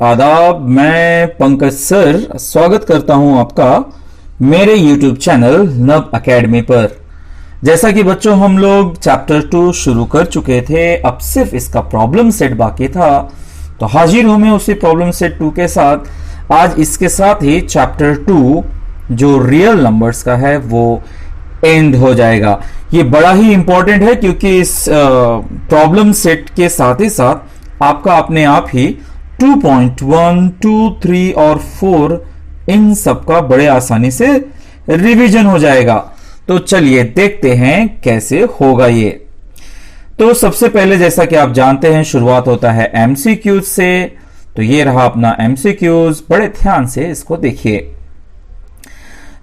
आदाब, मैं पंकज सर स्वागत करता हूं आपका मेरे YouTube चैनल नब एकेडमी पर। जैसा कि बच्चों हम लोग चैप्टर 2 शुरू कर चुके थे, अब सिर्फ इसका प्रॉब्लम सेट बाकी था, तो हाजिर हूं मैं उसी प्रॉब्लम सेट 2 के साथ। आज इसके साथ ही चैप्टर 2 जो रियल नंबर्स का है वो एंड हो जाएगा। ये बड़ा ही इंपॉर्टेंट है क्योंकि इस प्रॉब्लम सेट के साथ ही साथ आपका अपने आप ही 2.1, 2, 3 और 4 इन सब का बड़े आसानी से रिवीजन हो जाएगा। तो चलिए देखते हैं कैसे होगा ये। तो सबसे पहले जैसा कि आप जानते हैं शुरुआत होता है एमसीक्यूज से। तो ये रहा अपना एमसीक्यूज, बड़े ध्यान से इसको देखिए।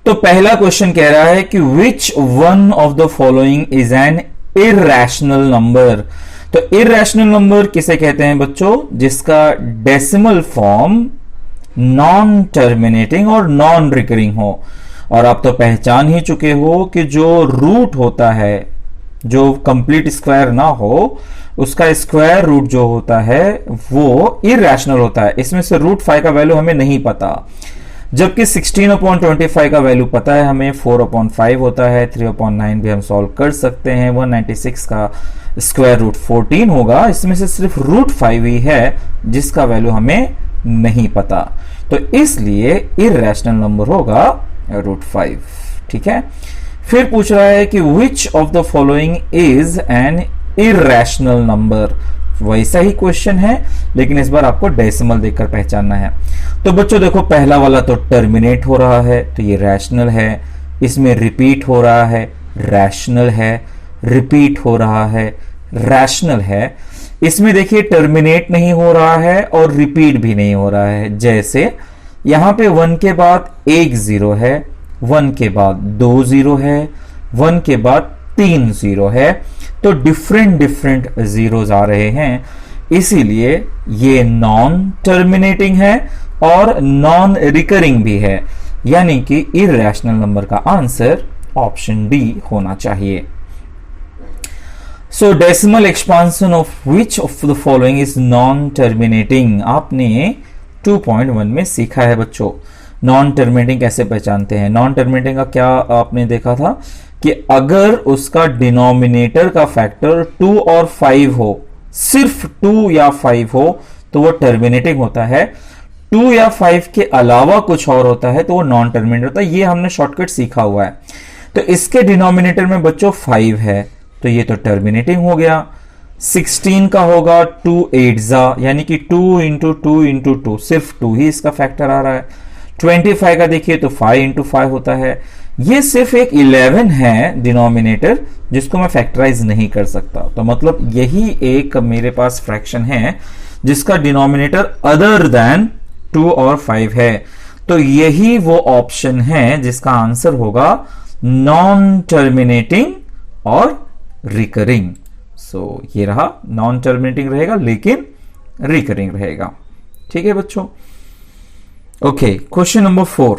तो पहला क्वेश्चन कह रहा है कि which one of the following is an irrational number. तो इरैशनल नंबर किसे कहते हैं बच्चों? जिसका डेसिमल फॉर्म नॉन टर्मिनेटिंग और नॉन रिकरिंग हो। और आप तो पहचान ही चुके हो कि जो रूट होता है, जो कंप्लीट स्क्वायर ना हो, उसका स्क्वायर रूट जो होता है वो इरैशनल होता है। इसमें से रूट 5 का वैल्यू हमें नहीं पता, जबकि 16/25 का वैल्यू पता है हमें। 4/5 होता है, 3/9 भी हम सॉल्व कर सकते हैं। 196 का स्क्वायर रूट 14 होगा। इसमें से सिर्फ रूट 5 ही है जिसका वैल्यू हमें नहीं पता, तो इसलिए इरैशनल नंबर होगा रूट 5। ठीक है। फिर पूछ रहा है कि which of the following is an irrational number. वैसा ही क्वेश्चन है लेकिन इस बार आपको डेसिमल देखकर पहचानना है। तो बच्चों देखो, पहला वाला तो टर्मिनेट हो रहा है तो ये रैशनल है। इसमें रिपीट हो रहा है, रैशनल है। रिपीट हो रहा है, रैशनल है। इसमें देखिए टर्मिनेट नहीं हो रहा है और रिपीट भी नहीं हो रहा है। जैसे यहां पे 1 के बाद एक 0 है, 1 के बाद 2 0 है, 1 के बाद 3 0 है। तो डिफरेंट जीरोस आ रहे हैं, इसीलिए ये नॉन टर्मिनेटिंग है और नॉन रिकरिंग भी है, यानी कि इरैशनल नंबर का आंसर ऑप्शन डी होना चाहिए। सो decimal expansion of which of the following is non terminating. आपने 2.1 में सीखा है बच्चों, नॉन टर्मिनेटिंग कैसे पहचानते हैं। नॉन टर्मिनेटिंग का क्या आपने देखा था कि अगर उसका डिनोमिनेटर का फैक्टर 2 और 5 हो, सिर्फ 2 या 5 हो तो वो टर्मिनेटिंग होता है। 2 या 5 के अलावा कुछ और होता है तो वो नॉन टर्मिनेट होता है। ये हमने शॉर्टकट सीखा हुआ है। तो इसके डिनोमिनेटर में बच्चों 5 है तो ये तो टर्मिनेटिंग हो गया। 16 का होगा 2 8 यानी कि 2 इंटू 2 इंटू 2, सिर्फ 2 ही इसका फैक्टर आ रहा है। 25 का देखिए तो 5 इंटू 5 होता है। ये सिर्फ एक 11 है डिनोमिनेटर जिसको मैं फैक्टराइज नहीं कर सकता। तो मतलब यही एक मेरे पास फ्रैक्शन है जिसका डिनोमिनेटर अदर देन 2 और 5 है। तो यही वो ऑप्शन है जिसका आंसर होगा नॉन टर्मिनेटिंग और रिकरिंग। सो ये रहा, नॉन टर्मिनेटिंग रहेगा लेकिन रिकरिंग रहेगा। ठीक है बच्चों। Okay, question number 4।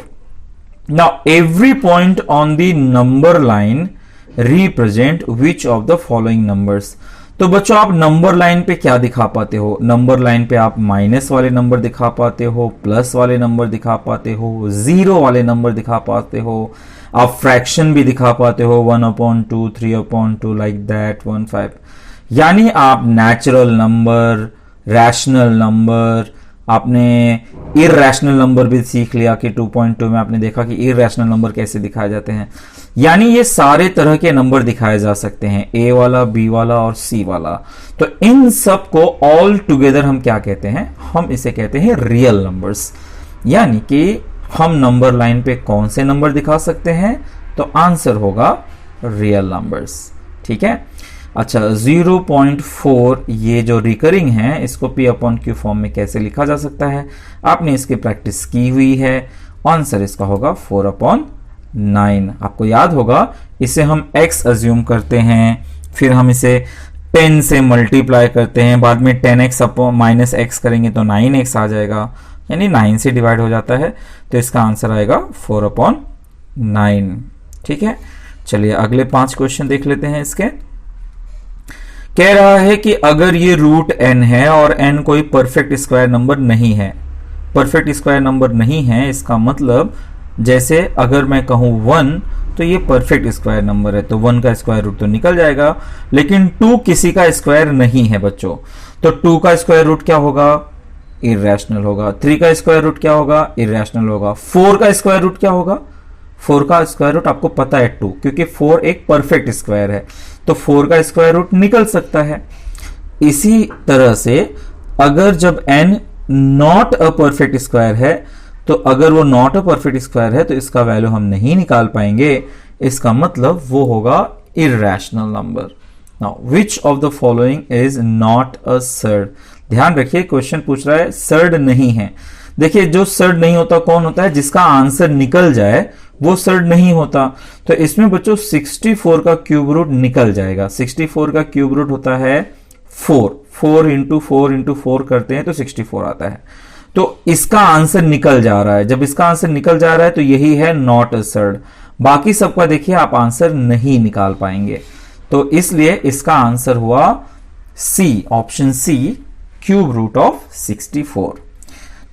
Now every point on the number line represent which of the following numbers। तो बच्चों आप नंबर लाइन पे क्या दिखा पाते हो? नंबर लाइन पे आप माइनस वाले नंबर दिखा पाते हो, प्लस वाले नंबर दिखा पाते हो, जीरो वाले नंबर दिखा पाते हो, आप फ्रैक्शन भी दिखा पाते हो, 1/2, 3/2 लाइक दैट, 1/5। यानी आप नेचुरल नंबर, रैशनल नंबर, आपने इरैशनल नंबर भी सीख लिया कि 2.2 में आपने देखा कि इरैशनल नंबर कैसे दिखाए जाते हैं। यानी ये सारे तरह के नंबर दिखाए जा सकते हैं, ए वाला, बी वाला और सी वाला। तो इन सब को ऑल टुगेदर हम क्या कहते हैं? हम इसे कहते हैं रियल नंबर्स। यानी कि हम नंबर लाइन पे कौन से नंबर दिखा सकते हैं? तो आंसर होगा रियल नंबर्स। ठीक है। अच्छा, 0.4 ये जो रिकरिंग है इसको P/Q फॉर्म में कैसे लिखा जा सकता है? आपने इसकी प्रैक्टिस की हुई है। आंसर इसका होगा 4/9। आपको याद होगा, इसे हम x अज्यूम करते हैं, फिर हम इसे 10 से मल्टीप्लाई करते हैं, बाद में 10x माइनस x करेंगे तो 9x आ जाएगा, यानी 9 से डिवाइड हो जाता है। तो इसका आंसर आएगा 4/9। ठीक है। चलिए अगले 5 क्वेश्चन देख लेते हैं इसके। कह रहा है कि अगर ये रूट n है और n कोई परफेक्ट स्क्वायर नंबर नहीं है, परफेक्ट स्क्वायर नंबर नहीं है, इसका मतलब जैसे अगर मैं कहूं 1 तो ये परफेक्ट स्क्वायर नंबर है, तो 1 का स्क्वायर रूट तो निकल जाएगा, लेकिन 2 किसी का स्क्वायर नहीं है बच्चों। तो 2 का स्क्वायर रूट क्या होगा? इरेशनल होगा। 3 का स्क्वायर रूट क्या होगा? इरेशनल होगा। 4 का स्क्वायर रूट क्या होगा? 4 का स्क्वायर रूट आपको पता है 2, क्योंकि 4 एक परफेक्ट स्क्वायर है, तो 4 का स्क्वायर रूट निकल सकता है। इसी तरह से अगर जब n not a perfect square है, तो अगर वो नॉट अ परफेक्ट स्क्वायर है तो इसका वैल्यू हम नहीं निकाल पाएंगे, इसका मतलब वो होगा irrational number. Now which of the following is not a surd? ध्यान रखिए, क्वेश्चन पूछ रहा है सर्ड नहीं है। देखिए, जो सर्ड नहीं होता कौन होता है? जिसका आंसर निकल जाए वो सर्ड नहीं होता। तो इसमें बच्चों 64 का क्यूब रूट निकल जाएगा। 64 का क्यूब रूट होता है 4, 4 इंटू 4 इंटू 4 करते हैं तो 64 आता है। तो इसका आंसर निकल जा रहा है। जब इसका आंसर निकल जा रहा है तो यही है नॉट अ सर्ड। बाकी सबका देखिए आप आंसर नहीं निकाल पाएंगे, तो इसलिए इसका आंसर हुआ C, option C, cube root of 64।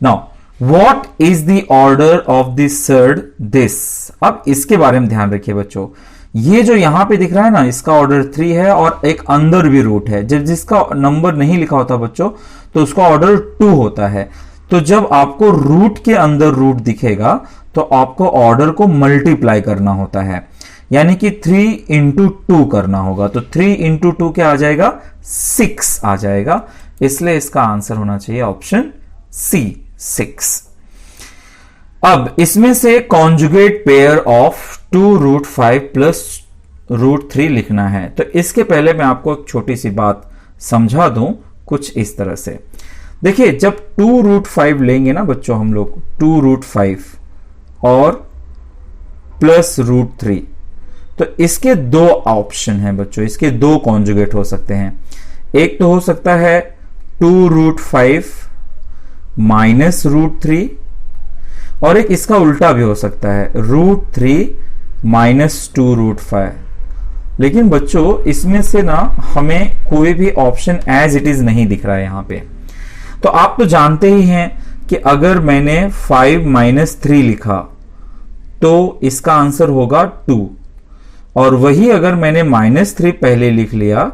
Now what is the order of the surd this? अब इसके बारे में ध्यान रखिए बच्चों, ये जो यहां पे दिख रहा है ना, इसका ऑर्डर 3 है और एक अंदर भी रूट है। जब जिसका नंबर नहीं लिखा होता बच्चों तो उसका ऑर्डर 2 होता है। तो जब आपको रूट के अंदर रूट दिखेगा तो आपको ऑर्डर को मल्टीप्लाई करना होता है, यानी कि 3 इंटू 2 करना होगा। तो 3 इंटू 2 क्या आ जाएगा? 6 आ जाएगा। इसलिए इसका आंसर होना चाहिए ऑप्शन सी, 6। अब इसमें से conjugate pair of 2 root 5 plus root 3 लिखना है। तो इसके पहले मैं आपको एक छोटी सी बात समझा दूं, कुछ इस तरह से। देखिए, जब 2 रूट 5 लेंगे ना बच्चों हम लोग, 2 रूट 5 और प्लस रूट 3, तो इसके 2 ऑप्शन हैं बच्चों, इसके 2 कॉन्जुगेट हो सकते हैं। एक तो हो सकता है 2 रूट 5 माइनस रूट 3, और एक इसका उल्टा भी हो सकता है रूट 3 माइनस 2 रूट 5। लेकिन बच्चों इसमें से ना हमें कोई भी ऑप्शन एज इट इज नहीं दिख रहा है यहां पे। तो आप तो जानते ही हैं कि अगर मैंने 5 माइनस 3 लिखा तो इसका आंसर होगा 2, और वही अगर मैंने -3 पहले लिख लिया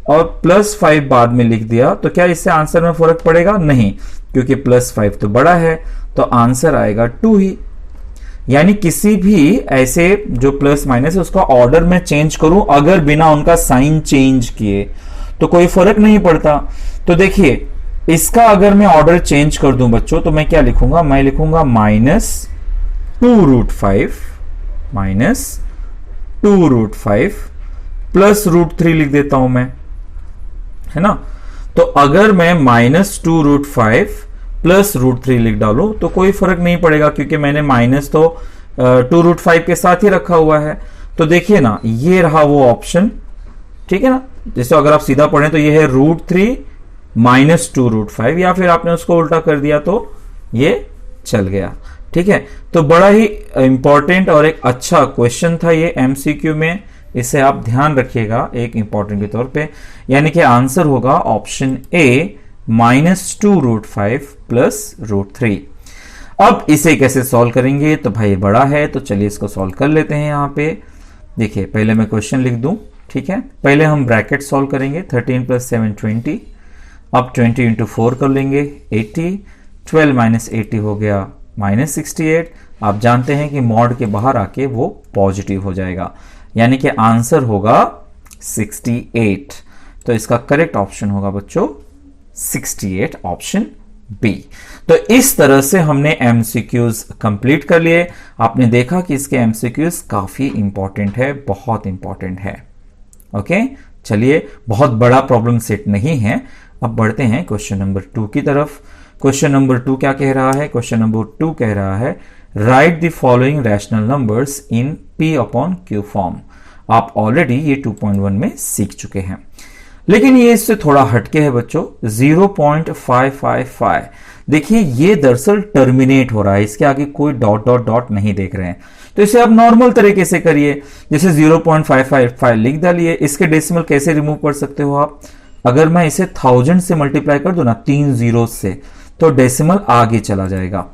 और +5 बाद में लिख दिया तो क्या इससे आंसर में फर्क पड़ेगा? नहीं, क्योंकि +5 तो बड़ा है, तो आंसर आएगा 2 ही। यानी किसी भी ऐसे जो प्लस माइनस है उसका ऑर्डर में चेंज करूं अगर बिना उनका साइन चेंज किए तो कोई फर्क नहीं पड़ता। तो देखिए, इसका अगर मैं ऑर्डर चेंज कर दूं बच्चों तो मैं क्या लिखूंगा? मैं लिखूंगा -2 root 5 minus 2 root 5 plus root 3 लिख देता हूं मैं, है ना। तो अगर मैं -2 रूट 5 प्लस रूट 3 लिख डालूं तो कोई फर्क नहीं पड़ेगा, क्योंकि मैंने माइनस तो 2 रूट 5 के साथ ही रखा हुआ है। तो देखिए ना, ये रहा वो ऑप्शन, ठीक है ना। जैसे अगर आप सीधा पढ़ें तो ये है रूट 3 माइनस 2 रूट 5, या फिर आपने उसको उल्टा कर दिया तो ये चल गया, ठीक है। तो बड़ा ही इंपॉर्टेंट और एक अच्छा क्वेश्चन था ये एमसीक्यू में, इसे आप ध्यान रखिएगा एक इंपॉर्टेंट के तौर पे। यानी कि आंसर होगा option A, -2 root 5 plus root 3। अब इसे कैसे सॉल्व करेंगे? तो भाई बड़ा है, तो चलिए इसको सॉल्व कर लेते हैं। यहां पे देखिए, पहले मैं क्वेश्चन लिख दूं, ठीक है। पहले हम ब्रैकेट सॉल्व करेंगे, 13 + 7 20। अब 20 इंटू 4 कर लेंगे 80, 12 माइनस 80 हो गया -68। आप जानते हैं कि मॉड के बाहर आके वो पॉजिटिव हो जाएगा, यानी कि आंसर होगा 68। तो इसका करेक्ट ऑप्शन होगा बच्चों 68, ऑप्शन बी। तो इस तरह से हमने एमसीक्यूज कंप्लीट कर लिए। आपने देखा कि इसके एमसीक्यूज काफी इंपॉर्टेंट है, बहुत इंपॉर्टेंट है। ओके, चलिए, बहुत बड़ा प्रॉब्लम सेट नहीं है। अब बढ़ते हैं क्वेश्चन नंबर 2 की तरफ। क्वेश्चन नंबर 2 क्या कह रहा है? क्वेश्चन नंबर 2 कह रहा है right the following rational numbers in P/Q form. आप ऑलरेडी ये 2.1 में सीख चुके हैं, लेकिन ये इससे थोड़ा हटके है बच्चों। 0.555। देखिए, ये दरअसल टर्मिनेट हो रहा है, इसके आगे कोई डॉट डॉट डॉट नहीं देख रहे हैं। तो इसे आप नॉर्मल तरीके से करिए, जैसे 0.555 लिख डालिए। इसके डेसिमल कैसे रिमूव कर सकते हो आप? अगर मैं इसे 1000 से मल्टीप्लाई कर दूं ना 3 जीरो से, तो डेसिमल आगे चला जाएगा।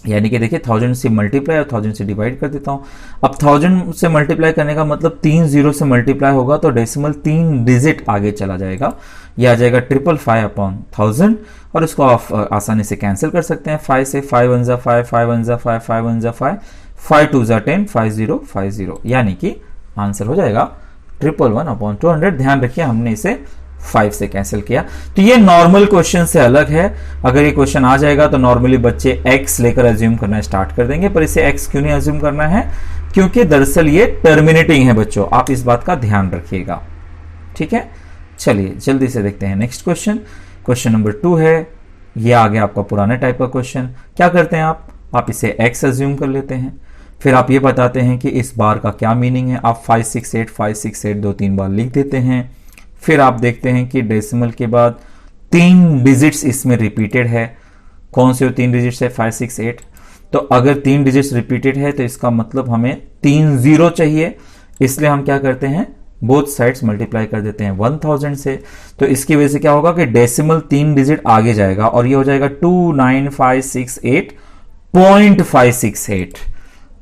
यानी कि देखिए 1000 से मल्टीप्लाई और 1000 से डिवाइड कर देता हूं। अब 1000 से मल्टीप्लाई करने का मतलब 3 जीरो से मल्टीप्लाई होगा तो डेसिमल 3 डिजिट आगे चला जाएगा। यह आ जाएगा 555 अपॉन 1000 और इसको आप आसानी से कैंसिल कर सकते हैं। 5 से 5 1 जा 5, 5 1 जा 5, 5 1 जा 5, 5 2 जा 10, 5050, यानी कि आंसर हो जाएगा 111 अपॉन 200। ध्यान रखिए हमने इसे 5 से कैंसिल किया। तो ये नॉर्मल क्वेश्चन से अलग है। अगर ये क्वेश्चन आ जाएगा तो नॉर्मली बच्चे x लेकर अज्यूम करना स्टार्ट कर देंगे, पर इसे x क्यों नहीं अज्यूम करना है, क्योंकि दरअसल ये टर्मिनेटिंग है बच्चों, आप इस बात का ध्यान रखिएगा। ठीक है, चलिए जल्दी से देखते हैं नेक्स्ट क्वेश्चन। क्वेश्चन नंबर 2 है, ये आ गया आपका पुराने टाइप का क्वेश्चन। क्या करते हैं आप इसे x अज्यूम कर लेते हैं, फिर आप ये बताते हैं कि इस बार का क्या मीनिंग है। आप 568 568 2-3 बार लिख देते हैं। फिर आप देखते हैं कि डेसिमल के बाद 3 डिजिट्स इसमें रिपीटेड है। कौन से 3 डिजिट्स है? 568। तो अगर 3 डिजिट्स रिपीटेड है तो इसका मतलब हमें 3 जीरो चाहिए, इसलिए हम क्या करते हैं, बोथ साइड्स मल्टीप्लाई कर देते हैं 1000 से। तो इसकी वजह से क्या होगा कि डेसिमल 3 डिजिट आगे जाएगा और ये हो जाएगा 29568.568,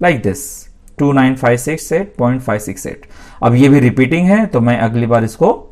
लाइक दिस 29568.568। अब ये भी रिपीटिंग है तो मैं अगली बार इसको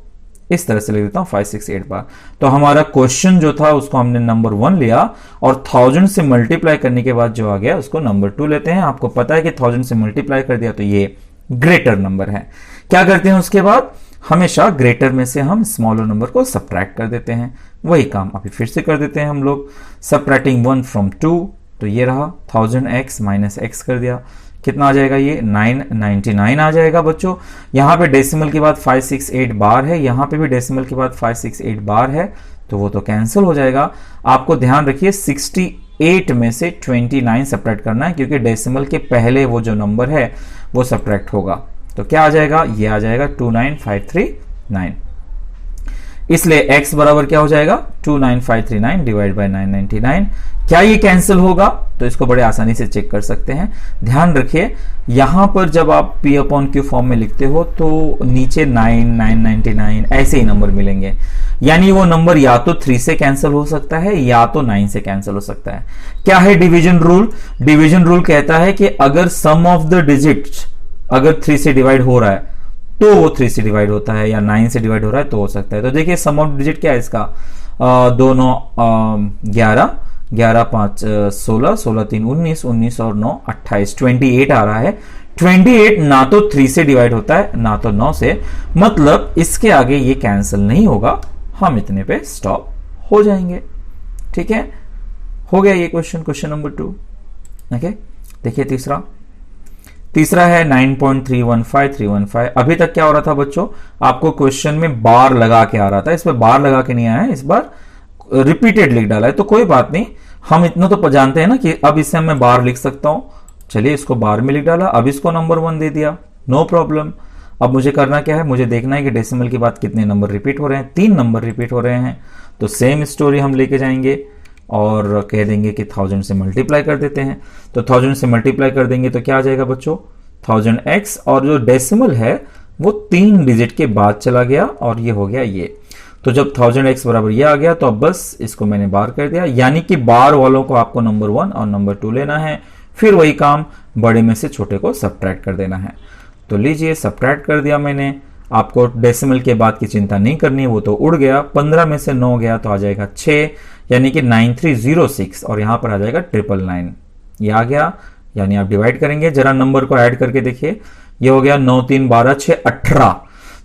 इस तरह से लिख देता हूं 568 बार। तो हमारा क्वेश्चन जो था उसको हमने नंबर 1 लिया और 1000 से मल्टीप्लाई करने के बाद जो आ गया उसको नंबर 2 लेते हैं। आपको पता है कि 1000 से मल्टीप्लाई कर दिया तो ये ग्रेटर नंबर है। क्या करते हैं उसके बाद, हमेशा ग्रेटर में से हम स्मॉलर नंबर को सबट्रैक्ट कर देते हैं। वही काम अभी फिर से कर देते हैं हम लोग, सबट्रैक्टिंग 1 फ्रॉम 2। तो ये रहा 1000x माइनस x कर दिया, कितना आ जाएगा, ये 999 आ जाएगा बच्चों। यहां पे डेसिमल के बाद 568 बार है, यहां पे भी डेसिमल के बाद 568 बार है, तो वो तो कैंसिल हो जाएगा। आपको ध्यान रखिए 68 में से 29 सब्ट्रैक्ट करना है, क्योंकि डेसिमल के पहले वो जो नंबर है वो सब्ट्रैक्ट होगा। तो क्या आ जाएगा, ये आ जाएगा 29539। इसलिए x बराबर क्या हो जाएगा, 29539 डिवाइड बाय 999। क्या ये कैंसिल होगा? तो इसको बड़े आसानी से चेक कर सकते हैं। ध्यान रखिए यहां पर जब आप p अपॉन q फॉर्म में लिखते हो तो नीचे 9 999 ऐसे ही नंबर मिलेंगे, यानी वो नंबर या तो 3 से कैंसिल हो सकता है या तो 9 से कैंसिल हो सकता है। क्या है डिवीजन रूल? डिवीजन रूल कहता है कि अगर सम ऑफ द डिजिट्स अगर 3 से डिवाइड हो रहा है तो वो 3 से डिवाइड होता है, या 9 से डिवाइड हो रहा है तो हो सकता है। तो देखिए सम ऑफ डिजिट क्या है इसका, 2 9 11, 11 5 16, 16 3 19, 19 और 9 28, 28 आ रहा है। 28 ना तो 3 से डिवाइड होता है ना तो 9 से, मतलब इसके आगे ये कैंसिल नहीं होगा, हम इतने पे स्टॉप हो जाएंगे। ठीक है, हो गया ये क्वेश्चन नंबर 2। ओके, देखिए तीसरा है 9.315315। अभी तक क्या हो रहा था बच्चों, आपको क्वेश्चन में बार लगा के आ रहा था, इस पर बार लगा के नहीं आया है, इस बार रिपीटेड लिख डाला है। तो कोई बात नहीं, हम इतना तो जानते हैं ना कि अब इसे मैं बार लिख सकता हूं। चलिए इसको बार में लिख डाला, अब इसको नंबर 1 दे दिया, नो प्रॉब्लम। अब मुझे करना क्या है, मुझे देखना है कि डेसिमल के बाद कितने नंबर रिपीट हो रहे हैं। 3 नंबर रिपीट हो रहे हैं, तो सेम स्टोरी हम लेके जाएंगे और कह देंगे कि 1000 से मल्टीप्लाई कर देते हैं। तो 1000 से मल्टीप्लाई कर देंगे तो क्या आ जाएगा बच्चों, 1000x, और जो डेसिमल है वो 3 डिजिट के बाद चला गया और ये हो गया ये। तो जब 1000x बराबर ये आ गया तो अब बस इसको मैंने बार कर दिया, यानी कि बार वालों को आपको नंबर 1 और नंबर 2 लेना है, फिर वही काम बड़े में से छोटे को सब्ट्रैक्ट कर देना है। तो लीजिए सब्ट्रैक्ट कर दिया मैंने, आपको डेसिमल के बाद की चिंता नहीं करनी, वो तो उड़ गया। 15 में से 9 गया तो आ जाएगा 6, यानी कि 9306, और यहां पर आ जाएगा 999, ये आ गया। यानी आप डिवाइड करेंगे, जरा नंबर को ऐड करके देखिए, ये हो गया 9 3 12 6 18।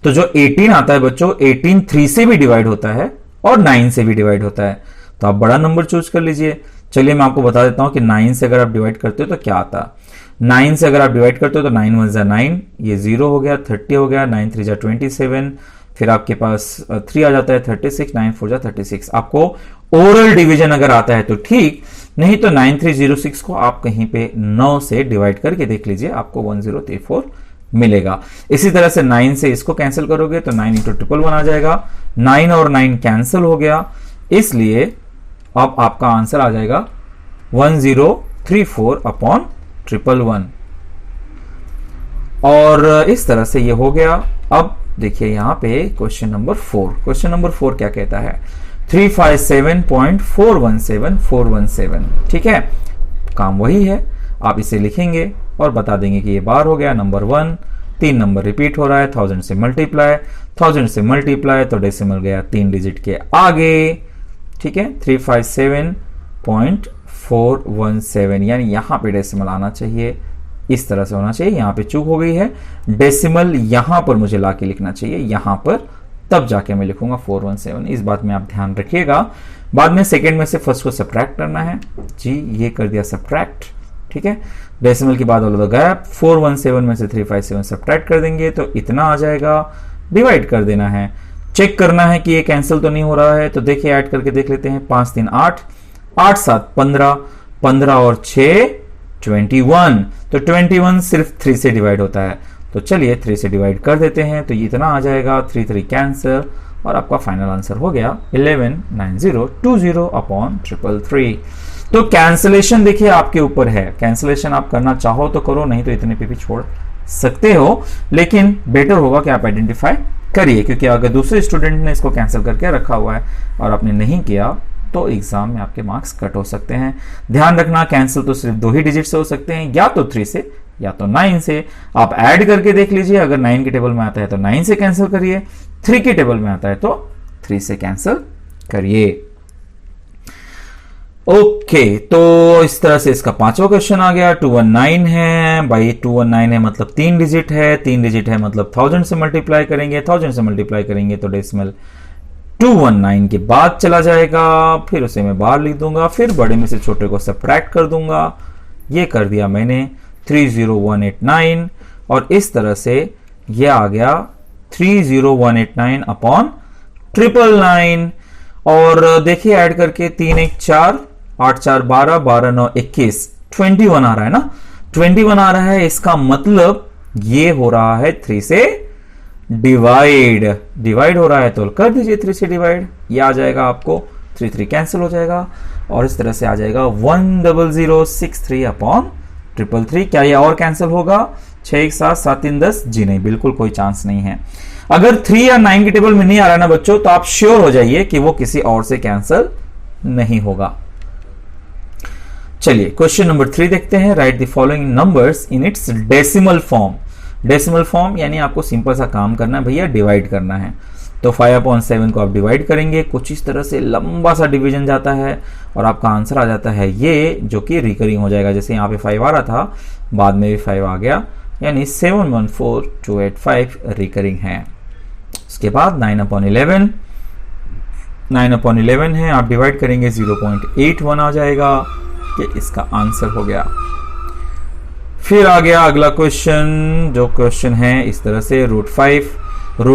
तो जो 18 आता है बच्चों, 18 3 से भी डिवाइड होता है और 9 से भी डिवाइड होता है, तो आप बड़ा नंबर चूज कर लीजिए। चलिए मैं आपको बता देता हूं कि 9 से अगर आप डिवाइड करते हो तो क्या आता है। 9 से अगर आप डिवाइड करते हो तो 9 1 जा 9, ये 0 हो गया, 30 हो गया, 9 3 जा 27, फिर आपके पास 3 आ जाता है 36, 9 4 जा 36। आपको ओरल डिवीजन अगर आता है तो ठीक, नहीं तो 9306 को आप कहीं पे 9 से डिवाइड करके देख लीजिए, आपको 1034 मिलेगा। इसी तरह से 9 से इसको कैंसिल करोगे तो 9 × 111 आ जाएगा। 9 और 9 कैंसिल हो गया, इसलिए अब आपका आंसर आ जाएगा 1034 अपॉन 111। और इस तरह से ये हो गया। अब देखिए यहां पे क्वेश्चन नंबर 4 क्या कहता है। 357.417 ठीक है, काम वही है। आप इसे लिखेंगे और बता देंगे कि ये बार हो गया। नंबर 1, 3 नंबर रिपीट हो रहा है, 1000 से मल्टीप्लाई तो डेसिमल गया 3 डिजिट के आगे, ठीक है। 357.417 यानी यहां पे डेसिमल आना चाहिए, इस तरह से होना चाहिए। यहां पे चूक हो गई है, डेसिमल यहां पर मुझे लाके लिखना चाहिए, यहां पर, तब जाके मैं लिखूंगा 417। इस बात में आप ध्यान रखिएगा। बाद में सेकंड में से फर्स्ट को सब्ट्रैक्ट करना है जी, ये कर दिया सब्ट्रैक्ट, ठीक है। डेसिमल के बाद ऑल द गैप 417 में से 357 सब्ट्रैक्ट कर देंगे तो इतना आ जाएगा। डिवाइड कर देना है, चेक करना है कि ये कैंसिल तो नहीं हो रहा है, तो देखिए ऐड करके देख लेते हैं। 5 3 8, 8 7 15, 15 और 6 21, तो 21 सिर्फ 3 से डिवाइड होता है, तो चलिए 3 से डिवाइड कर देते हैं, तो ये इतना आ जाएगा। 3 3 कैंसिल और आपका फाइनल आंसर हो गया 119020/333। तो कैंसिलेशन देखिए आपके ऊपर है, कैंसिलेशन आप करना चाहो तो करो, नहीं तो इतने पे भी छोड़ सकते हो, लेकिन बेटर होगा कि आप आइडेंटिफाई करिए, क्योंकि अगर दूसरे स्टूडेंट ने इसको कैंसिल करके रखा हुआ है और आपने नहीं किया तो एग्जाम में आपके मार्क्स कट हो सकते हैं। ध्यान रखना, कैंसिल तो सिर्फ 2 ही डिजिट से हो सकते हैं, या तो 3 से या तो 9 से। आप ऐड करके देख लीजिए, अगर 9 के टेबल में आता है तो 9 से कैंसिल करिए, 3 के टेबल में आता है तो 3 से कैंसिल करिए। ओके, तो इस तरह से इसका 5वां क्वेश्चन आ गया। 219 है भाई, 219 है मतलब 3 डिजिट है, 3 डिजिट है मतलब 1000 से मल्टीप्लाई करेंगे, 1000 से मल्टीप्लाई करेंगे तो डेसिमल 219 के बाद चला जाएगा, फिर उसे मैं बाहर लिख दूंगा, फिर बड़े में से छोटे को सब्ट्रैक्ट कर दूंगा। ये कर दिया मैंने 30189, और इस तरह से ये आ गया 30189/999। और देखिए ऐड करके 3 1 4, 8 4 12, 12 9 21, 21 आ रहा है ना, 21 आ रहा है। इसका मतलब ये हो रहा है 3 से डिवाइड हो रहा है, तो कर दीजिए 3 से डिवाइड, ये आ जाएगा आपको 3 3 कैंसिल हो जाएगा, और इस तरह से आ जाएगा 10063/333। क्या ये और कैंसिल होगा? 6 1 7 7 3 10, जी नहीं, बिल्कुल कोई चांस नहीं है। अगर 3 या 9 के टेबल में नहीं आ रहा ना बच्चों, तो आप श्योर हो जाइए कि वो किसी और से कैंसिल नहीं होगा। चलिए क्वेश्चन नंबर 3 देखते हैं। Right the following numbers in its decimal form. Decimal form यानी आपको सिंपल सा काम करना है भैया, डिवाइड करना है। तो 5/7 को आप डिवाइड करेंगे, कुछ इस तरह से लंबा सा डिवीजन जाता है और आपका आंसर आ जाता है ये, जो कि रिकरिंग हो जाएगा। जैसे यहाँ पे 5 आ रहा था, बाद में भी 5 आ गया, यानी 714285 रिकरिंग है। उसके बाद 9/11 है, आप डिवाइड करेंगे 0.81 आ जाएगा, कि इसका आंसर हो गया। फिर आ गया अगला क्वेश्चन, जो क्वेश्चन है इस तरह से रूट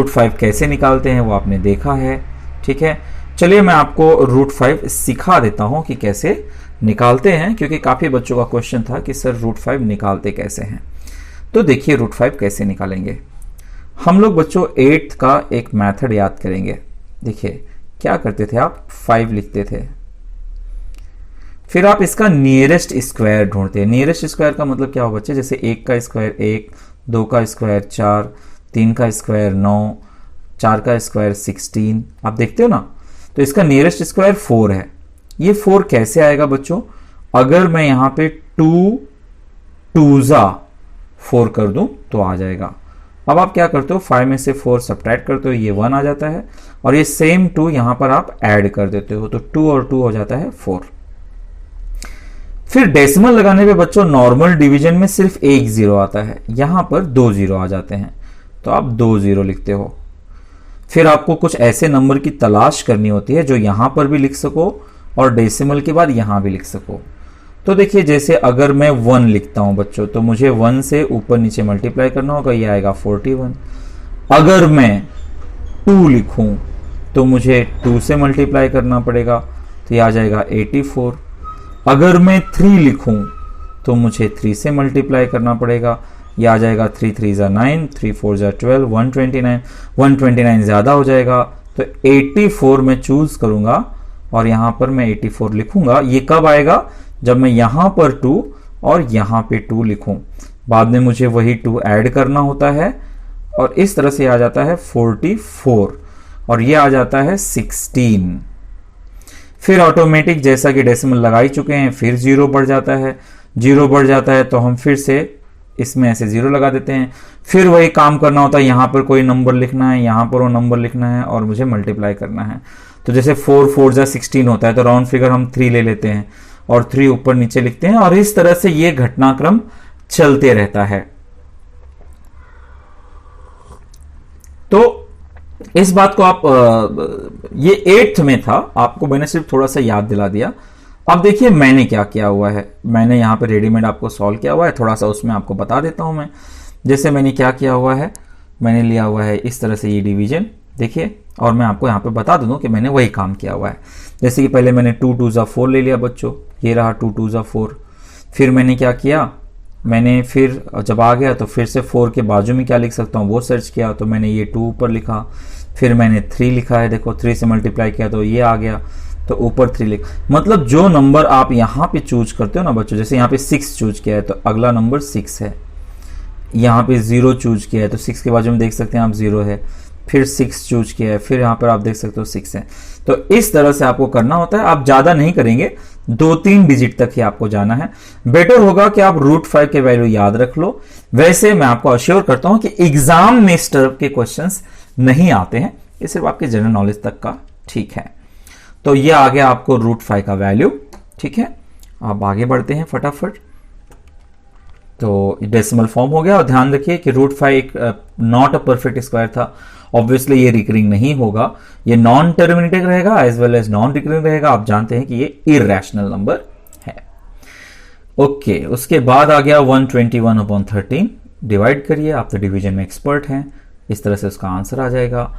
5 कैसे निकालते हैं वो आपने देखा है, ठीक है। चलिए मैं आपको रूट 5 सिखा देता हूं कि कैसे निकालते हैं, क्योंकि काफी बच्चों का क्वेश्चन था कि सर रूट 5 निकालते कैसे हैं। तो देखिए रूट 5 कैसे निकालेंगे। हम लोग बच्चों 8th का एक मेथड याद करेंगे। देखिए क्या करते थे आप, 5 लिखते थे, फिर आप इसका नियरेस्ट स्क्वायर ढूंढते हैं। नियरेस्ट स्क्वायर का मतलब क्या हो बच्चे, जैसे 1 का स्क्वायर 1, 2 का स्क्वायर 4, 3 का स्क्वायर 9, 4 का स्क्वायर 16, आप देखते हो ना। तो इसका नियरेस्ट स्क्वायर 4 है। ये 4 कैसे आएगा बच्चों, अगर मैं यहां पे 2 2 4 कर दूं तो आ जाएगा। अब आप क्या करते हो, 5 में से 4 सब्ट्रैक्ट करते हो, ये 1 आ जाता है, और ये सेम 2 यहां पर आप ऐड कर देते हो, तो 2 और 2 हो जाता है 4। फिर डेसिमल लगाने पे बच्चों नॉर्मल डिवीजन में सिर्फ एक 0 आता है, यहां पर 2 0 आ जाते हैं, तो आप 2 0 लिखते हो। फिर आपको कुछ ऐसे नंबर की तलाश करनी होती है जो यहां पर भी लिख सको और डेसिमल के बाद यहां भी लिख सको। तो देखिए जैसे अगर मैं 1 लिखता हूं बच्चों, तो मुझे 1 से ऊपर नीचे मल्टीप्लाई करना होगा, ये आएगा 41। अगर मैं 2 लिखूं तो मुझे 2 से मल्टीप्लाई करना पड़ेगा, तो ये आ जाएगा 84। अगर मैं 3 लिखूं तो मुझे 3 से मल्टीप्लाई करना पड़ेगा, यह आ जाएगा 3 3 9, 3 4 12, 129 ज्यादा हो जाएगा, तो 84 मैं चूज करूंगा और यहां पर मैं 84 लिखूंगा। ये कब आएगा, जब मैं यहां पर 2 और यहां पे 2 लिखूं, बाद में मुझे वही 2 ऐड करना होता है, और इस तरह से आ जाता है 44, और ये आ जाता है 16। फिर ऑटोमेटिक जैसा कि डेसिमल लगा ही चुके हैं, फिर 0 बढ़ जाता है, 0 बढ़ जाता है तो हम फिर से इसमें ऐसे 0 लगा देते हैं। फिर वही काम करना होता है, यहां पर कोई नंबर लिखना है, यहां पर वो नंबर लिखना है और मुझे मल्टीप्लाई करना है। तो जैसे 4 4 जा 16 होता है तो राउंड फिगर हम 3 ले लेते हैं और 3 ऊपर नीचे लिखते हैं, और इस तरह से ये घटनाक्रम चलते रहता है। तो इस बात को आप ये 8th में था, आपको मैंने सिर्फ थोड़ा सा याद दिला दिया। अब देखिए मैंने क्या किया हुआ है, मैंने यहाँ पे रेडीमेड आपको सॉल्व किया हुआ है, थोड़ा सा उसमें आपको बता देता हूं मैं। जैसे मैंने क्या किया हुआ है, मैंने लिया हुआ है इस तरह से ये डिवीजन, देखिए, और मैं आपको यहाँ पे बता दूं कि मैंने वही काम किया हुआ है। जैसे कि पहले मैंने 2 2 जा 4 ले लिया बच्चों, ये रहा 2 2 जा 4। फिर मैंने क्या किया, मैंने फिर जब आ गया तो फिर से 4 के बाजू में क्या लिख सकता हूँ वो सर्च किया, तो मैंने ये 2 ऊपर लिखा। फिर मैंने 3 लिखा है, देखो 3 से मल्टीप्लाई किया तो ये आ गया, तो ऊपर 3 लिख। मतलब जो नंबर आप यहाँ पे चूज करते हो ना बच्चों, जैसे यहाँ पे 6 चूज किया है तो अगला नंबर 6 है। यहाँ पे 0 चूज किया है तो 6 के बाजू में देख सकते हैं आप 0 है। फिर 6 चूज किया है, फिर यहाँ पर आप देख सकते हो 6 है। तो इस तरह से आपको करना होता है, आप ज्यादा नहीं करेंगे, 2-3 डिजिट तक ही आपको जाना है। बेटर होगा कि आप √5 के वैल्यू याद रख लो। वैसे मैं आपको अश्योर करता हूं कि एग्जाम में इस तरह के क्वेश्चंस नहीं आते हैं, ये सिर्फ आपके जनरल नॉलेज तक का ठीक है। तो ये आ गया आपको √5 का वैल्यू, ठीक है। अब आगे बढ़ते हैं फटाफट। तो डेसिमल फॉर्म हो गया, और ध्यान रखिए कि √5 एक नॉट अ परफेक्ट स्क्वायर था। ऑब्वियसली ये रिकरिंग नहीं होगा, ये नॉन टर्मिनेटिंग रहेगा as well as non recurring रहेगा। आप जानते हैं कि ये इरैशनल नंबर है। ओके, उसके बाद आ गया 121/13, डिवाइड करिए, आप तो डिवीजन में एक्सपर्ट हैं, इस तरह से उसका आंसर आ जाएगा।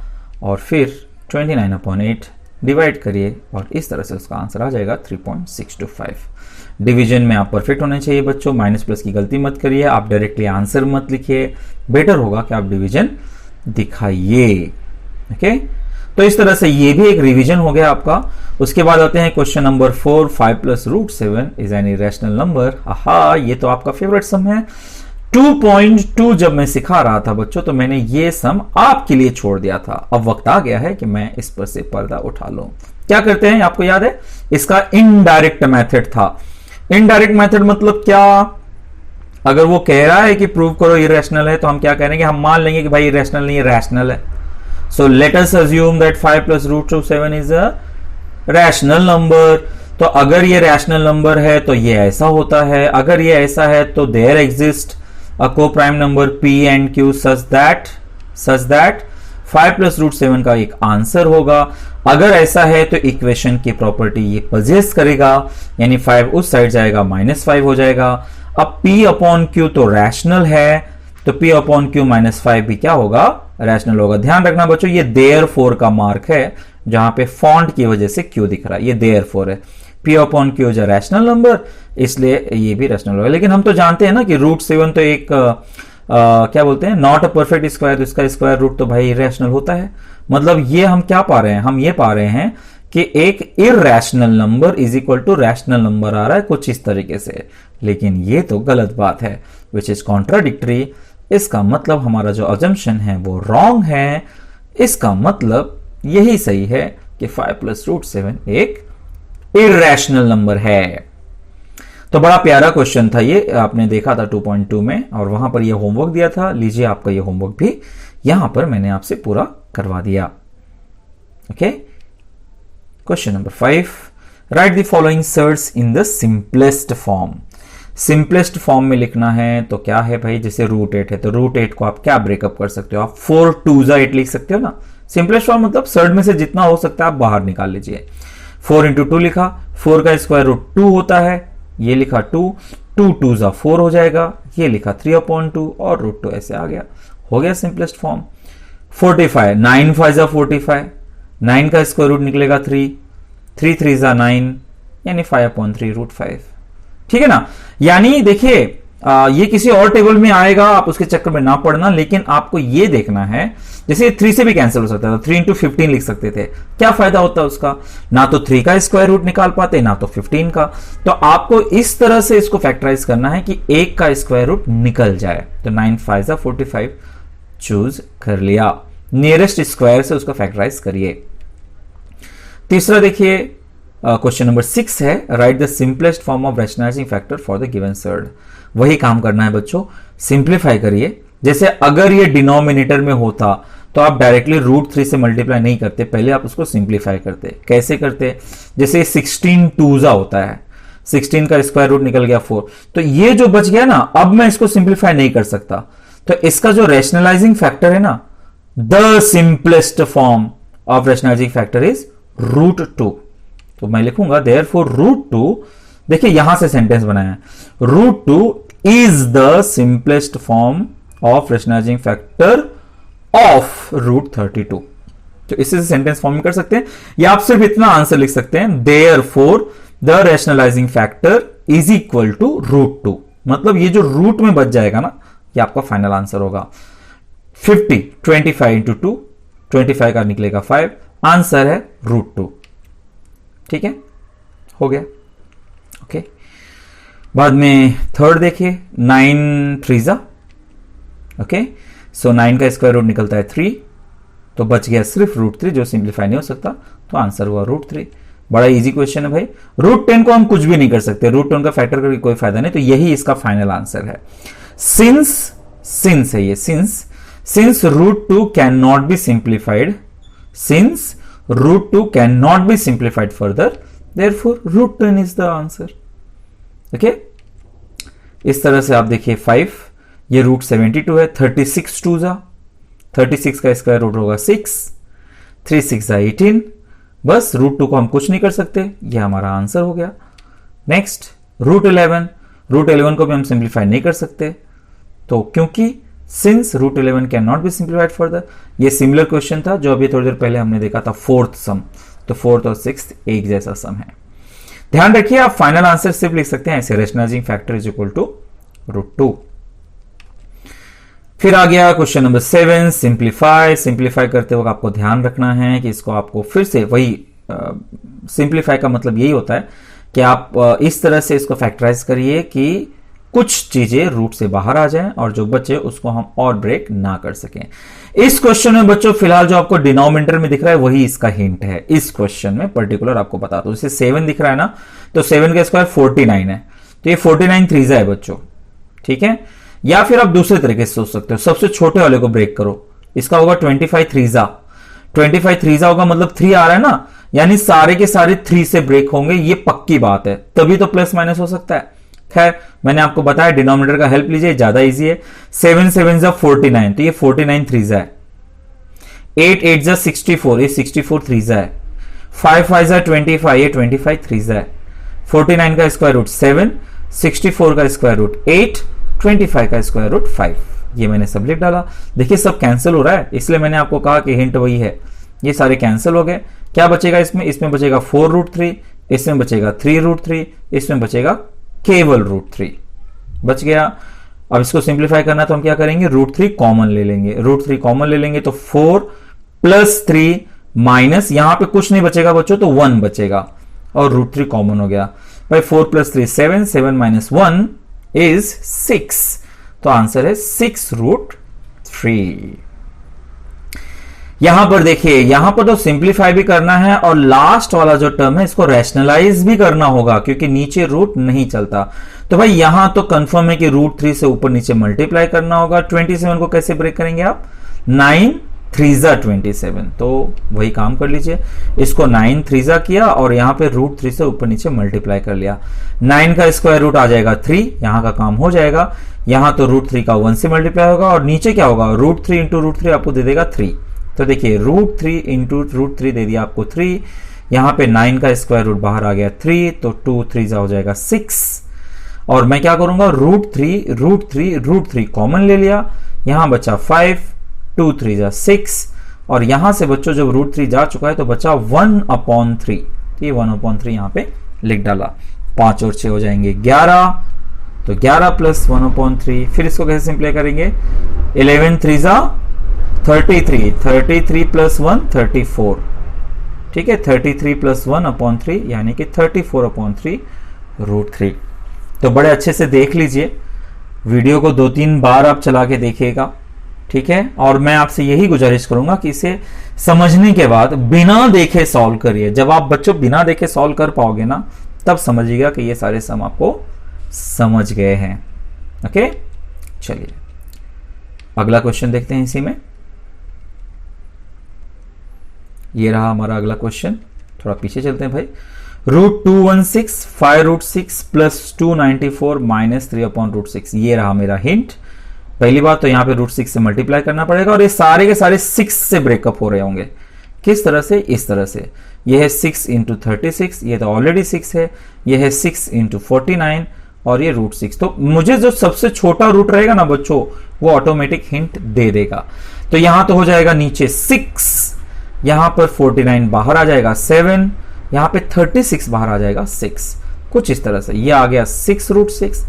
और फिर 29/8 डिवाइड करिए और इस तरह से उसका आंसर आ जाएगा 3.625। डिवीजन में आप परफेक्ट होने चाहिए बच्चों, माइनस प्लस की गलती मत करिए, आप डायरेक्टली आंसर मत लिखिए, बेटर होगा कि आप डिवीजन दिखाइए। ओके, तो इस तरह से ये भी एक रिवीजन हो गया आपका। उसके बाद आते हैं question number 4, 5 + √7 is an irrational number. आहा, ये तो आपका फेवरेट सम है। 2.2 जब मैं सिखा रहा था बच्चों तो मैंने ये सम आपके लिए छोड़ दिया था। अब वक्त आ गया है कि मैं इस पर से पर्दा उठा लूं। क्या करते हैं आपको याद है, इसका इनडायरेक्ट मेथड था। इनडायरेक्ट मेथड मतलब क्या, अगर वो कह रहा है कि प्रूव करो इरेशनल है तो हम क्या करेंगे, हम मान लेंगे कि भाई इरेशनल नहीं है, रैशनल है। So let us assume that 5 + √7 is a rational number. तो अगर ये रैशनल नंबर है तो ये ऐसा होता है, अगर ये ऐसा है तो there exist a coprime number p and q such that 5 + √7 का एक आंसर होगा। अगर ऐसा है तो इक्वेशन की प्रॉपर्टी ये पजेस करेगा, यानी 5 उस साइड जाएगा, -5 हो जाएगा। अब p/q तो रैशनल है, तो p/q -5 भी क्या होगा, रैशनल होगा। ध्यान रखना बच्चों, ये देयरफॉर का मार्क है, जहां पे फॉन्ट की वजह से q दिख रहा है, ये देयरफॉर है। p/q is a rational number, इसलिए ये भी रैशनल होगा। लेकिन हम तो जानते हैं ना कि √7 तो एक क्या बोलते हैं, नॉट अ परफेक्ट स्क्वायर, तो इसका स्क्वायर रूट तो भाई इरेशनल होता है। मतलब ये हम क्या पा रहे हैं, हम ये पा रहे हैं कि एक irrational number is equal to rational number आ रहा है कुछ इस तरीके से। लेकिन ये तो गलत बात है, विच इज कॉन्ट्राडिक्टरी। इसका मतलब हमारा जो अजम्पशन है वो रॉन्ग है। इसका मतलब यही सही है कि 5 + √7 एक इरैशनल नंबर है। तो बड़ा प्यारा क्वेश्चन था ये, आपने देखा था 2.2 में, और वहां पर ये होमवर्क दिया था। लीजिए, आपका ये होमवर्क भी यहां पर मैंने आपसे पूरा करवा दिया। Okay, question number 5, write the following surds in the simplest form. Simplest form में लिखना है तो क्या है भाई, जैसे √8 है तो √8 को आप क्या ब्रेकअप कर सकते हो, आप 4 2 जा 8 लिख सकते हो ना। सिंपलेस्ट फॉर्म मतलब सर्ड में से जितना हो सकता है आप बाहर निकाल लीजिए। 4 × 2 लिखा, 4 का स्क्वायर रूट 2 होता है, ये लिखा 2 2 2 जा 4 हो जाएगा, ये लिखा 3/2 और √2 ऐसे आ गया, हो गया सिंपलेस्ट फॉर्म। 45 9 5 जा 45, 9 का स्क्वायर रूट निकलेगा 3 3 3 जा 9, यानी 5/3 √5। ठीक है ना। यानी देखिए ये किसी और टेबल में आएगा, आप उसके चक्कर में ना पड़ना, लेकिन आपको ये देखना है, जैसे 3 से भी कैंसिल हो सकता था, 3 × 15 लिख सकते थे, क्या फायदा होता है उसका, ना तो 3 का स्क्वायर रूट निकाल पाते, ना तो 15 का। तो आपको इस तरह से इसको फैक्टराइज करना है कि 1 का स्क्वायर रूट निकल जाए। तो 9 5 जा 45 चूज कर लिया, नियरेस्ट स्क्वायर से उसको फैक्टराइज करिए। तीसरा देखिए, क्वेश्चन नंबर 6 है, right the simplest form of rationalising factor for the given surd. वही काम करना है बच्चों, सिंप्लीफाई करिए। जैसे अगर ये डिनोमिनेटर में होता तो आप डायरेक्टली √3 से मल्टीप्लाई नहीं करते, पहले आप उसको सिंप्लीफाई करते। कैसे करते? जैसे 16 टूजा होता है, 16 का स्क्वायर रूट निकल गया 4, तो ये जो बच गया ना, अब मैं इसको सिंप्लीफाई नहीं कर सकता, तो इसका जो रैशनलाइजिंग फैक्टर है ना, the simplest form of rationalising factor is √2। तो मैं लिखूंगा देयरफॉर √2, देखिए यहां से सेंटेंस बनाया है, √2 is the simplest form of rationalising factor of √32। तो इसी से सेंटेंस फॉर्म कर सकते हैं, या आप सिर्फ इतना आंसर लिख सकते हैं, therefore the rationalising factor is equal to √2। मतलब ये जो रूट में बच जाएगा ना, ये आपका फाइनल आंसर होगा। 50, 25 इंटू 2, 25 का निकलेगा 5, आंसर है √2। ठीक है, हो गया। ओके, बाद में थर्ड देखिए, 9 3 ओके, सो 9 का स्क्वायर रूट निकलता है 3, तो बच गया सिर्फ √3 जो सिंप्लीफाई नहीं हो सकता, तो आंसर हुआ √3। बड़ा इजी क्वेश्चन है भाई। √10 को हम कुछ भी नहीं कर सकते, √10 का फैक्टर करके कोई फायदा नहीं, तो यही इसका फाइनल आंसर है। सिंस है ये, since √2 can not be simplified, since √2 can not be simplified further, therefore √10 is the answer. Okay, इस तरह से आप देखिए 5, ये √72 है, 36 2 36 का स्क्वायर रूट होगा 6, 3 6 18, बस √2 को हम कुछ नहीं कर सकते, ये हमारा आंसर हो गया। नेक्स्ट √11 को भी हम सिंप्लीफाई नहीं कर सकते, तो क्योंकि since √11 can not be simplified further. ये सिमिलर क्वेश्चन था जो अभी थोड़ी देर पहले हमने देखा था, 4th सम, तो 4th और 6th एक जैसा सम है। ध्यान रखिए, आप फाइनल आंसर सिर्फ लिख सकते हैं ऐसे, rationalising factor is equal to √2। फिर आ गया क्वेश्चन नंबर 7, सिंप्लीफाई करते वक्त आपको ध्यान रखना है कि इसको आपको फिर से वही सिंप्लीफाई का मतलब यही होता है कि आप इस तरह से इसको फैक्टराइज करिए कि कुछ चीजें रूट से बाहर आ जाएं और जो बचे उसको हम और ब्रेक ना कर सकें। इस क्वेश्चन में बच्चों फिलहाल जो आपको डिनोमिनेटर में दिख रहा है वही इसका हिंट है। इस क्वेश्चन में पर्टिकुलर आपको बता दो, जैसे 7 दिख रहा है ना, तो 7 का स्क्वायर 49 है, तो ये 49 3 है बच्चों। ठीक है, या फिर आप दूसरे तरीके से सोच सकते हो, सबसे छोटे वाले को ब्रेक करो, इसका होगा 25 3 होगा, मतलब 3 आ रहा है ना, यानी सारे के सारे 3 से ब्रेक होंगे, ये पक्की बात है, तभी तो प्लस माइनस हो सकता है। खैर, मैंने आपको बताया डिनोमिनेटर का हेल्प लीजिए, ज्यादा इजी है। 7 7 49, तो ये 49 3 है। 8 8 64, ये 64 3 है। 5 5 25, ये 25 3 है। 49 का स्क्वायर रूट 7, 64 का स्क्वायर रूट 8, 25 का स्क्वायर रूट 5, ये मैंने सब लिख डाला। देखिए सब कैंसिल हो रहा है, इसलिए मैंने आपको कहा कि हिंट वही है। ये सारे कैंसिल हो गए, क्या बचेगा इसमें? इसमें बचेगा 4√3, इसमें बचेगा 3√3, इसमें बचेगा केवल √3 बच गया। अब इसको सिंप्लीफाई करना तो हम क्या करेंगे, √3 कॉमन ले लेंगे। √3 कॉमन ले लेंगे तो 4 + 3 माइनस, यहां पे कुछ नहीं बचेगा बच्चों, तो 1 बचेगा और √3 कॉमन हो गया भाई। 4 + 3 7, 7 - 1 इज 6, तो आंसर है 6√3। यहां पर देखिए, यहां पर तो सिंप्लीफाई भी करना है और लास्ट वाला जो टर्म है इसको रैशनलाइज भी करना होगा, क्योंकि नीचे रूट नहीं चलता। तो भाई यहां तो कंफर्म है कि √3 से ऊपर नीचे मल्टीप्लाई करना होगा। 27 को कैसे ब्रेक करेंगे आप? 9 3 27, तो वही काम कर लीजिए। इसको 9 3 किया और यहां पे √3 से ऊपर नीचे मल्टीप्लाई कर लिया। 9 का स्क्वायर रूट आ जाएगा 3, यहां का काम हो जाएगा। यहां तो √3 का 1 से मल्टीप्लाई होगा और नीचे क्या होगा, √3 × √3 आपको दे देगा 3। तो देखिए √3 × √3 दे दिया आपको 3, यहां पे 9 का स्क्वायर रूट बाहर आ गया 3, तो 2 3 हो जाएगा 6। और मैं क्या करूंगा, √3 कॉमन ले लिया, यहां बचा 5, 2 3 6, और यहां से बच्चों जब √3 जा चुका है तो बचा 1/3, ये 1/3 यहां पे लिख डाला। 5 और 6 हो जाएंगे 11, तो 11 + 1/3। फिर इसको कैसे सिंप्लाई करेंगे, 11 3 33, 33 + 1 34, ठीक है, 33 + 1/3 यानी कि 34/3 √3। तो बड़े अच्छे से देख लीजिए, वीडियो को 2-3 बार आप चला के देखिएगा, ठीक है, और मैं आपसे यही गुजारिश करूंगा कि इसे समझने के बाद बिना देखे सॉल्व करिए। जब आप बच्चों बिना देखे सॉल्व कर पाओगे ना, तब समझिएगा कि ये सारे सम आपको समझ गए हैं। ओके, चलिए अगला क्वेश्चन देखते हैं इसी में। ये रहा हमारा अगला क्वेश्चन। थोड़ा पीछे चलते हैं भाई। √216 5√6 प्लस 294 माइनस 3/√6, ये रहा मेरा हिंट। पहली बात तो यहां पे √6 से मल्टीप्लाई करना पड़ेगा, और ये सारे के सारे 6 से ब्रेकअप हो रहे होंगे। किस तरह से? इस तरह से। ये है 6 इंटू 36, ये तो ऑलरेडी 6 है। ये है 6 इंटू 49 और ये √6। तो मुझे जो सबसे छोटा रूट रहेगा ना बच्चों, वो ऑटोमेटिक हिंट दे देगा। तो यहां तो हो जाएगा नीचे 6, यहां पर 49 बाहर आ जाएगा 7, यहां पे 36 बाहर आ जाएगा 6, कुछ इस तरह से। ये आ गया 6√6,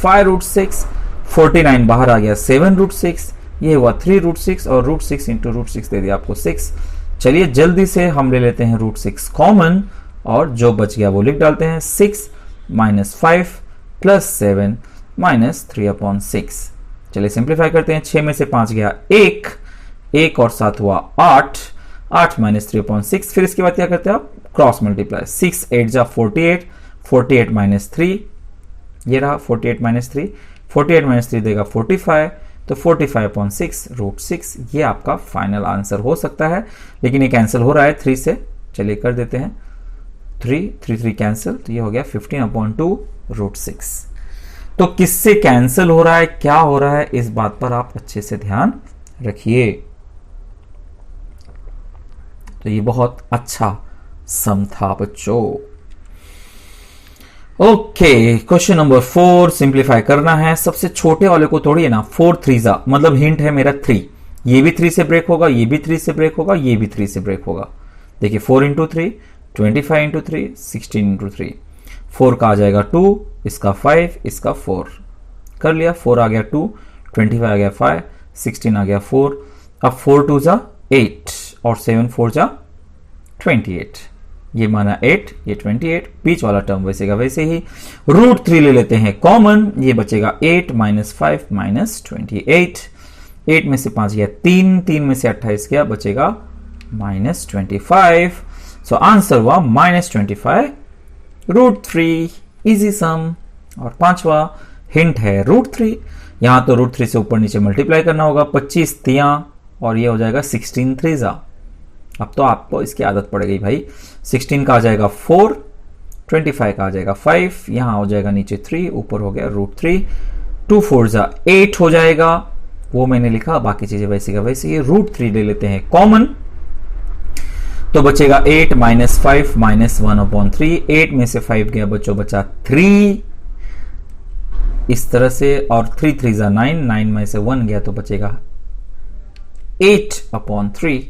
5√6, 49 बाहर आ गया 7√6, ये हुआ 3√6 और √6 इंटू √6 दे दिया आपको 6। चलिए जल्दी से हम ले लेते हैं √6 कॉमन, और जो बच गया वो लिख डालते हैं। 6 माइनस 5 प्लस 7 माइनस 3/6। चलिए सिंप्लीफाई करते हैं। 6 में से 5 गया 1, 1 और 7 हुआ 8, 8 माइनस 3/6। फिर इसके बाद क्या करते हैं आप? Cross multiply. 6 8 जा 48, 48 माइनस 3, ये रहा 48 माइनस 3, 48 माइनस 3 देगा 45, तो 45/6 √6, ये आपका फाइनल आंसर हो सकता है। लेकिन ये कैंसिल हो रहा है 3 से, चलिए कर देते हैं। 3 कैंसिल, तो ये हो गया 15/2 √6। तो किससे कैंसिल हो रहा है, क्या हो रहा है, इस बात पर आप अच्छे से ध्यान रखिए। तो ये बहुत अच्छा सम था बच्चों। ओके, क्वेश्चन नंबर 4 सिंप्लीफाई करना है। सबसे छोटे वाले को तोड़िए ना। 4 3 मतलब हिंट है मेरा 3, ये भी 3 से ब्रेक होगा, ये भी 3 से ब्रेक होगा, ये भी 3 से ब्रेक होगा। देखिए 4 इंटू 3 25 इंटू 3 16 इंटू 3, 4 का आ जाएगा 2, इसका 5, इसका 4, कर लिया। 4 आ गया 2, 25 आ गया 5, 16 आ गया 4। अब 4 2 जा 8 और 7 4 जा 28, ये माना 8, ये 28, बीच वाला टर्म वैसे का वैसे ही। √3 ले लेते हैं कॉमन, ये बचेगा 8 माइनस 5 माइनस 28। 8 में से 5 गया 3, 3 में से 28 गया, बचेगा -25। सो आंसर हुआ -25 √3, इजी सम। और पांचवा हिंट है √3, यहां तो √3 से ऊपर नीचे मल्टीप्लाई करना होगा। 25 तियां और ये हो जाएगा 16 3 अब तो आपको इसकी आदत पड़ गई भाई। 16 का आ जाएगा 4, 25 का आ जाएगा 5, यहां हो जाएगा नीचे 3, ऊपर हो गया √3। 2 4 8 हो जाएगा, वो मैंने लिखा, बाकी चीजें वैसे का वैसे ही। √3 ले लेते हैं कॉमन, तो बचेगा 8 माइनस 5 माइनस 1/3। 8 में से 5 गया बच्चों, बचा 3, इस तरह से। और 3 3 9, 9 में से 1 गया तो बचेगा 8/3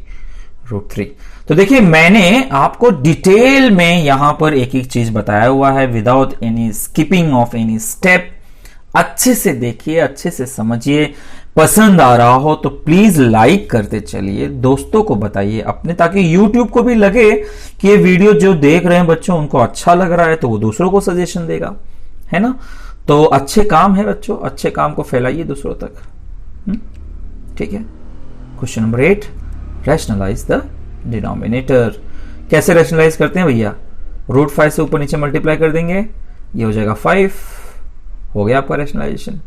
√3। तो देखिए मैंने आपको डिटेल में यहां पर एक एक चीज बताया हुआ है, without any skipping of any step. अच्छे से देखिए, अच्छे से समझिए। पसंद आ रहा हो तो प्लीज लाइक करते चलिए, दोस्तों को बताइए अपने, ताकि YouTube को भी लगे कि ये वीडियो जो देख रहे हैं बच्चों उनको अच्छा लग रहा है, तो वो दूसरों को सजेशन देगा, है ना। तो अच्छे काम है बच्चों, अच्छे काम को फैलाइए दूसरों तक। ठीक है। Question number 8, rationalise the denominator. कैसे रैशनलाइज करते हैं भैया? √5 से ऊपर नीचे मल्टीप्लाई कर देंगे, ये हो जाएगा 5, हो गया आपका रैशनलाइजेशन।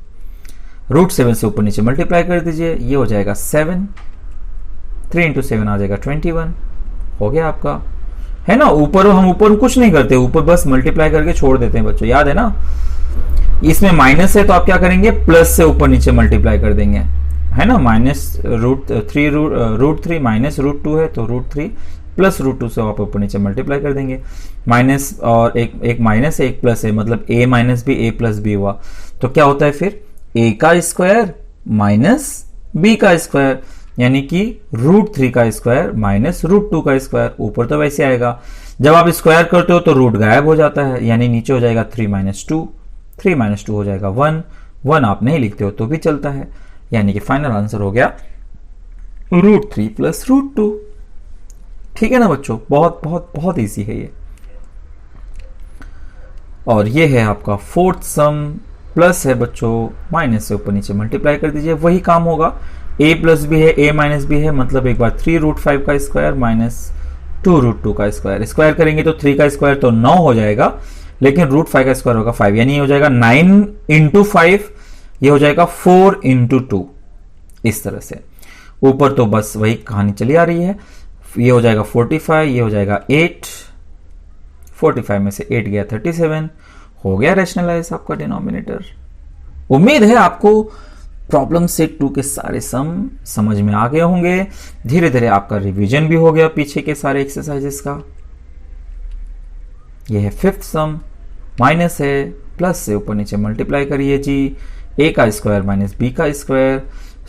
√7 से ऊपर नीचे मल्टीप्लाई कर दीजिए, ये हो जाएगा 7, 3 इंटू 7 आ जाएगा 21, हो गया आपका, है ना। ऊपर हम ऊपर कुछ नहीं करते, ऊपर बस मल्टीप्लाई करके छोड़ देते हैं बच्चों, याद है ना। इसमें माइनस है तो आप क्या करेंगे, प्लस से ऊपर नीचे मल्टीप्लाई कर देंगे, है ना। √3 माइनस √2 है तो √3 प्लस √2 से आप ऊपर नीचे मल्टीप्लाई कर देंगे। माइनस और एक माइनस है, एक प्लस है, मतलब a minus B a plus B हुआ, तो क्या होता है फिर a का स्क्वायर माइनस b का स्क्वायर, यानी कि √3 का स्क्वायर माइनस √2 का स्क्वायर। ऊपर तो वैसे आएगा, जब आप स्क्वायर करते हो तो रूट गायब हो जाता है, यानी नीचे हो जाएगा 3 - 2, 3 - 2 हो जाएगा 1, 1 आप नहीं लिखते हो तो भी चलता है, यानी कि फाइनल आंसर हो गया √3 प्लस √2। ठीक है ना बच्चों, बहुत बहुत बहुत इजी है ये। और ये है आपका 4th सम, प्लस है बच्चों, माइनस से ऊपर नीचे मल्टीप्लाई कर दीजिए, वही काम होगा। a प्लस भी है, a माइनस भी है, मतलब एक बार 3√5 का स्क्वायर माइनस 2√2 का स्क्वायर, स्क्वायर करेंगे तो 3 का स्क्वायर तो 9 हो जाएगा, लेकिन √5 का स्क्वायर होगा 5, यानी ये हो जाएगा 9 इंटू 5, ये हो जाएगा 4 इंटू 2। इस तरह से ऊपर तो बस वही कहानी चली आ रही है। ये हो जाएगा 45, ये हो जाएगा 8, 45 में से 8 गया 37, हो गया रैशनलाइज आपका डिनोमिनेटर। उम्मीद है आपको प्रॉब्लम सेट 2 के सारे सम समझ में आ गए होंगे। धीरे धीरे आपका रिवीजन भी हो गया पीछे के सारे एक्सरसाइजेस का। ये है 5th सम, माइनस है, प्लस से ऊपर नीचे मल्टीप्लाई करिए जी, a का स्क्वायर माइनस b का स्क्वायर,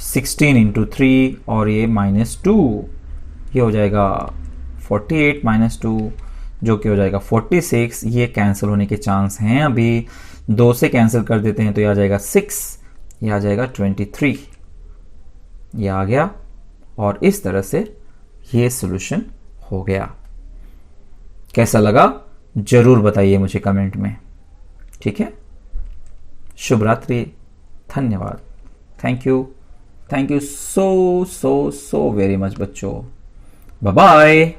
16 इंटू 3 और ये -2, ये हो जाएगा 48 -2 जो कि हो जाएगा 46। ये कैंसिल होने के चांस हैं, अभी 2 से कैंसिल कर देते हैं तो ये आ जाएगा 6, ये आ जाएगा 23, ये आ गया। और इस तरह से ये सॉल्यूशन हो गया। कैसा लगा जरूर बताइए मुझे कमेंट में, ठीक है। शुभ रात्रि, धन्यवाद, thank you so very much बच्चों, बाय बाय।